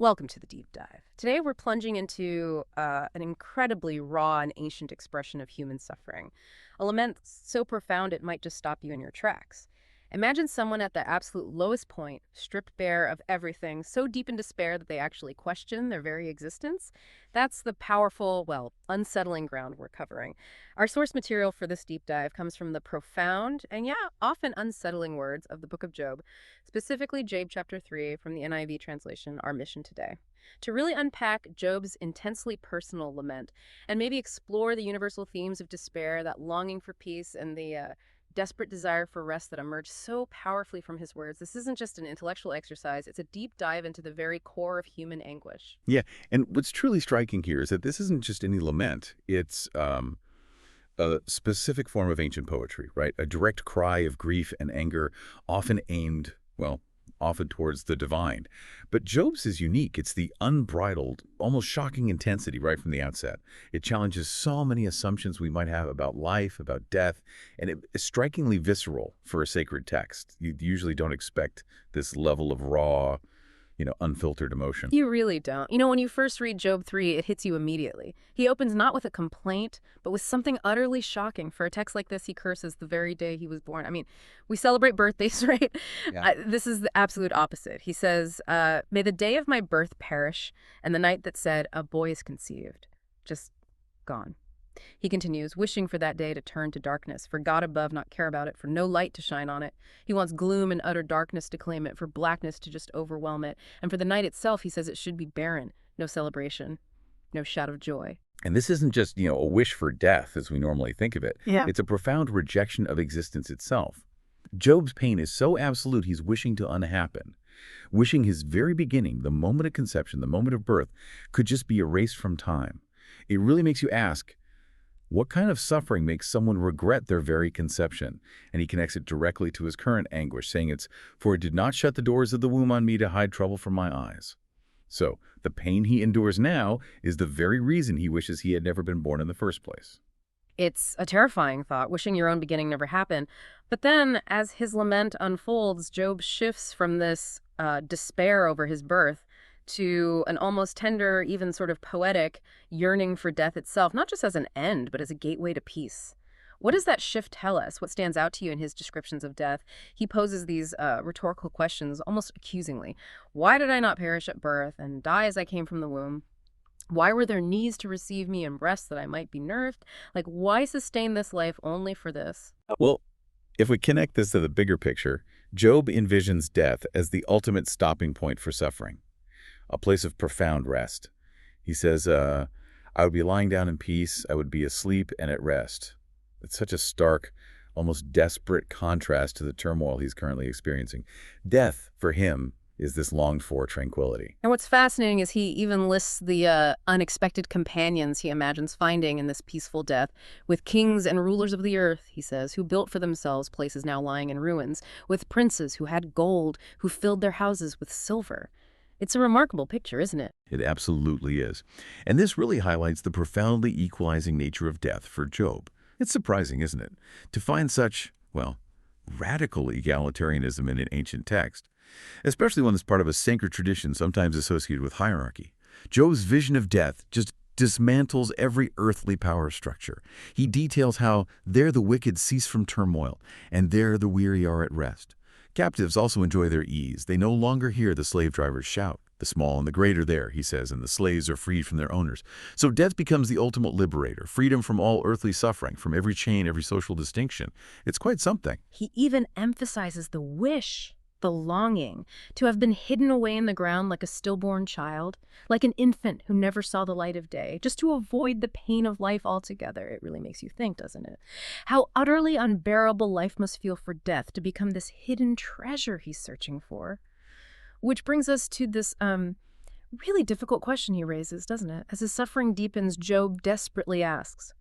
Welcome to the deep dive. Today we're plunging into an incredibly raw and ancient expression of human suffering. A lament so profound it might just stop you in your tracks. Imagine someone at the absolute lowest point, stripped bare of everything, so deep in despair that they actually question their very existence. That's the powerful, well, unsettling ground we're covering. Our source material for this deep dive comes from the profound and, yeah, often unsettling words of the book of Job, specifically Job chapter 3 from the NIV translation, Our Mission Today. To really unpack Job's intensely personal lament and maybe explore the universal themes of despair, that longing for peace, and the desperate desire for rest that emerge so powerfully from his words. This isn't just an intellectual exercise, it's a deep dive into the very core of human anguish. Yeah, and what's truly striking here is that this isn't just any lament. It's a specific form of ancient poetry, right? A direct cry of grief and anger, often aimed, well, often towards the divine. But Job's is unique. It's the unbridled, almost shocking intensity right from the outset. It challenges so many assumptions we might have about life, about death, and it is strikingly visceral for a sacred text. You usually don't expect this level of raw, unfiltered emotion. You really don't. When you first read Job 3, it hits you immediately. He opens not with a complaint, but with something utterly shocking. For a text like this, he curses the very day he was born. I mean, we celebrate birthdays, right? Yeah. This is the absolute opposite. He says, may the day of my birth perish, and the night that said, a boy is conceived. Just gone. He continues, wishing for that day to turn to darkness, for God above not care about it, for no light to shine on it. He wants gloom and utter darkness to claim it, for blackness to just overwhelm it. And for the night itself, he says it should be barren, no celebration, no shout of joy. And this isn't just, a wish for death as we normally think of it. Yeah. It's a profound rejection of existence itself. Job's pain is so absolute he's wishing to unhappen, wishing his very beginning, the moment of conception, the moment of birth, could just be erased from time. It really makes you ask, what kind of suffering makes someone regret their very conception? And he connects it directly to his current anguish, saying for it did not shut the doors of the womb on me to hide trouble from my eyes. So the pain he endures now is the very reason he wishes he had never been born in the first place. It's a terrifying thought, wishing your own beginning never happened. But then, as his lament unfolds, Job shifts from this despair over his birth to an almost tender, even sort of poetic yearning for death itself, not just as an end, but as a gateway to peace. What does that shift tell us? What stands out to you in his descriptions of death? He poses these rhetorical questions almost accusingly. Why did I not perish at birth and die as I came from the womb? Why were there knees to receive me and breasts that I might be nourished? Like, why sustain this life only for this? Well, if we connect this to the bigger picture, Job envisions death as the ultimate stopping point for suffering, a place of profound rest. He says, I would be lying down in peace, I would be asleep and at rest. It's such a stark, almost desperate contrast to the turmoil he's currently experiencing. Death, for him, is this longed-for tranquility. And what's fascinating is he even lists the unexpected companions he imagines finding in this peaceful death, with kings and rulers of the earth, he says, who built for themselves places now lying in ruins, with princes who had gold, who filled their houses with silver. It's a remarkable picture, isn't it? It absolutely is. And this really highlights the profoundly equalizing nature of death for Job. It's surprising, isn't it, to find such, radical egalitarianism in an ancient text, especially when it's part of a sacred tradition sometimes associated with hierarchy. Job's vision of death just dismantles every earthly power structure. He details how there the wicked cease from turmoil, and there the weary are at rest. Captives also enjoy their ease. They no longer hear the slave drivers shout. The small and the great are there, he says, and the slaves are freed from their owners. So death becomes the ultimate liberator, freedom from all earthly suffering, from every chain, every social distinction. It's quite something. He even emphasizes the wish, the longing, to have been hidden away in the ground like a stillborn child, like an infant who never saw the light of day, just to avoid the pain of life altogether. It really makes you think, doesn't it? How utterly unbearable life must feel for death to become this hidden treasure he's searching for. Which brings us to this really difficult question he raises, doesn't it? As his suffering deepens, Job desperately asks,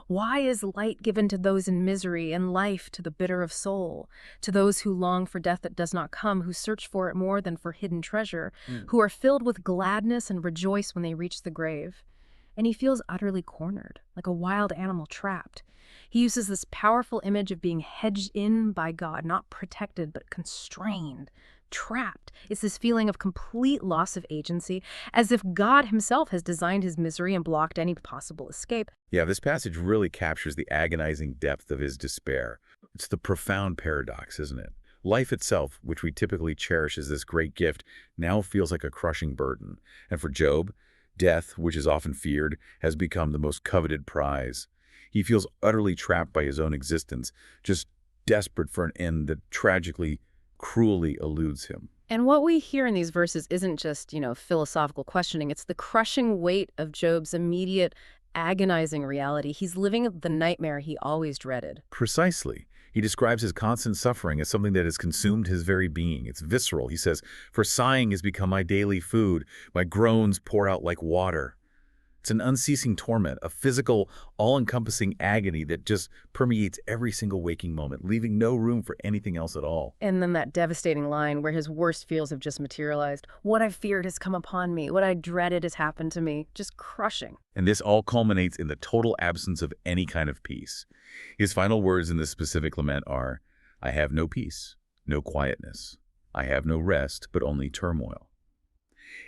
why is light given to those in misery and life to the bitter of soul, to those who long for death that does not come, who search for it more than for hidden treasure, who are filled with gladness and rejoice when they reach the grave? And he feels utterly cornered, like a wild animal trapped. He uses this powerful image of being hedged in by God, not protected, but constrained, trapped. It's this feeling of complete loss of agency, as if God himself has designed his misery and blocked any possible escape. Yeah, this passage really captures the agonizing depth of his despair. It's the profound paradox, isn't it? Life itself, which we typically cherish as this great gift, now feels like a crushing burden. And for Job, death, which is often feared, has become the most coveted prize. He feels utterly trapped by his own existence, just desperate for an end that tragically, cruelly eludes him. And what we hear in these verses isn't just, philosophical questioning. It's the crushing weight of Job's immediate, agonizing reality. He's living the nightmare he always dreaded. Precisely. He describes his constant suffering as something that has consumed his very being. It's visceral. He says, "For sighing has become my daily food. My groans pour out like water." It's an unceasing torment, a physical, all-encompassing agony that just permeates every single waking moment, leaving no room for anything else at all. And then that devastating line where his worst fears have just materialized. What I feared has come upon me. What I dreaded has happened to me. Just crushing. And this all culminates in the total absence of any kind of peace. His final words in this specific lament are, "I have no peace, no quietness. I have no rest, but only turmoil."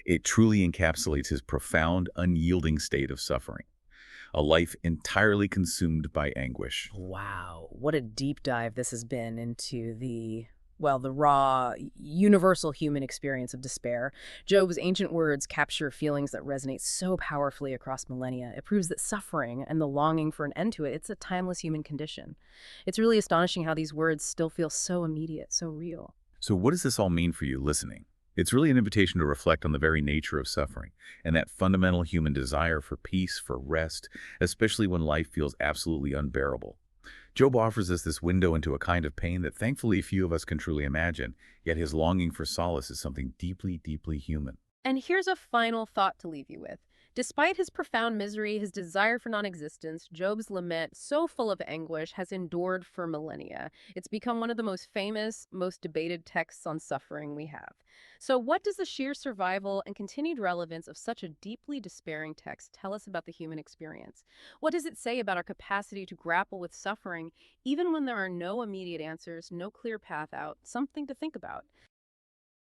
It truly encapsulates his profound, unyielding state of suffering, a life entirely consumed by anguish. Wow, what a deep dive this has been into the raw, universal human experience of despair. Job's ancient words capture feelings that resonate so powerfully across millennia. It proves that suffering and the longing for an end to it, it's a timeless human condition. It's really astonishing how these words still feel so immediate, so real. So what does this all mean for you listening? It's really an invitation to reflect on the very nature of suffering and that fundamental human desire for peace, for rest, especially when life feels absolutely unbearable. Job offers us this window into a kind of pain that thankfully few of us can truly imagine, yet his longing for solace is something deeply, deeply human. And here's a final thought to leave you with. Despite his profound misery, his desire for non-existence, Job's lament, so full of anguish, has endured for millennia. It's become one of the most famous, most debated texts on suffering we have. So what does the sheer survival and continued relevance of such a deeply despairing text tell us about the human experience? What does it say about our capacity to grapple with suffering, even when there are no immediate answers, no clear path out? Something to think about.